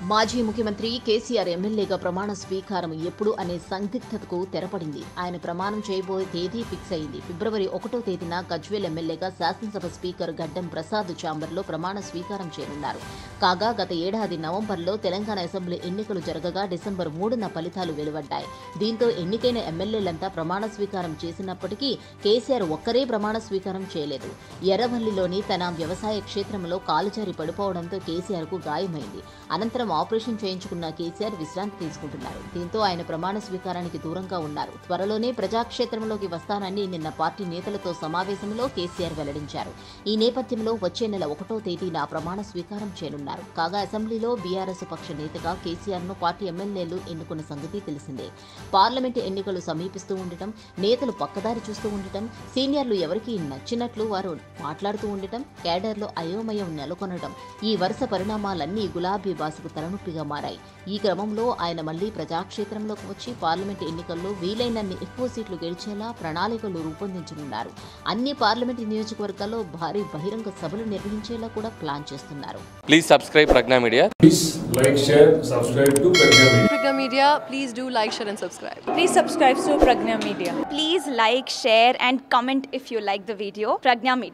మాజీ ముఖ్యమంత్రి కేసీఆర్ ఎమ్మెల్యేగా ప్రమాణ స్వీకారం ఎప్పుడు అనే సందిగ్ధతకు తెరపడింది. ఆయన ప్రమాణం చేయబోయే తేదీ ఫిక్స్ అయింది. ఫిబ్రవరి 1వ తేదీన గజ్వేల్ ఎమ్మెల్యేగా శాసనసభ స్పీకర్ గడ్డం ప్రసాద్ ఛాంబర్లో ప్రమాణ స్వీకారం చేయనున్నారు. కాగా గత ఏడాది నవంబర్లో తెలంగాణ అసెంబ్లీ ఎన్నికలు జరగగా డిసెంబర్ 3న ఫలితాలు వెలువడ్డాయి. దీంతో ఎన్నికైన ఎమ్మెల్యేలంతా ప్రమాణ స్వీకారం చేసినప్పటికీ కేసీఆర్ ఒక్కరే ప్రమాణ స్వీకారం చేయలేదు. ఎర్రవల్లిలోని తన వ్యవసాయ క్షేత్రంలో కాలుజారి పడిపోవడంతో కేసీఆర్కు గాయమైంది. అనంతరం ఆపరేషన్ చేయించుకున్న కేసీఆర్ విశ్రాంతి తీసుకుంటున్నారు. దీంతో ఆయన ప్రమాణ స్వీకారానికి దూరంగా ఉన్నారు. త్వరలోనే ప్రజాక్షేత్రంలోకి వస్తానని నిన్న పార్టీ నేతలతో సమావేశంలో కేసీఆర్ వెల్లడించారు. ఈ నేపథ్యంలో వచ్చే నెల 1వ తేదీన ప్రమాణ స్వీకారం చేయనున్నారు. కాగా అసెంబ్లీలో బీఆర్ఎస్ పక్ష నేతగా కేసీఆర్ను పార్టీ ఎమ్మెల్యేలు ఎన్నుకున్న సంగతి తెలిసిందే. పార్లమెంటు ఎన్నికలు సమీపిస్తూ ఉండటం, నేతలు పక్కదారి చూస్తూ ఉండటం, సీనియర్లు ఎవరికీ నచ్చినట్లు వారు మాట్లాడుతూ ఉండటం, కేడర్లో అయోమయం నెలకొనడం, ఈ వరుస పరిణామాలన్నీ గులాబీ బాసుకు తలనొప్పిగా మారాయి. ఈ క్రమంలో ఆయన మళ్లీ ప్రజాక్షేత్రంలోకి వచ్చి పార్లమెంటు ఎన్నికల్లో వీలైనన్ని ఎక్కువ సీట్లు గెలిచేలా ప్రణాళికలు రూపొందించనున్నారు. అన్ని పార్లమెంటు నియోజకవర్గాల్లో భారీ బహిరంగ సభలు నిర్వహించేలా కూడా ప్లాన్ చేస్తున్నారు. Please subscribe Pragna Media. Please like, share, subscribe to Pragna Media. Pragna Media, please do like, share and subscribe. Please subscribe to Pragna Media. Please like, share and comment if you like the video. Pragna Media.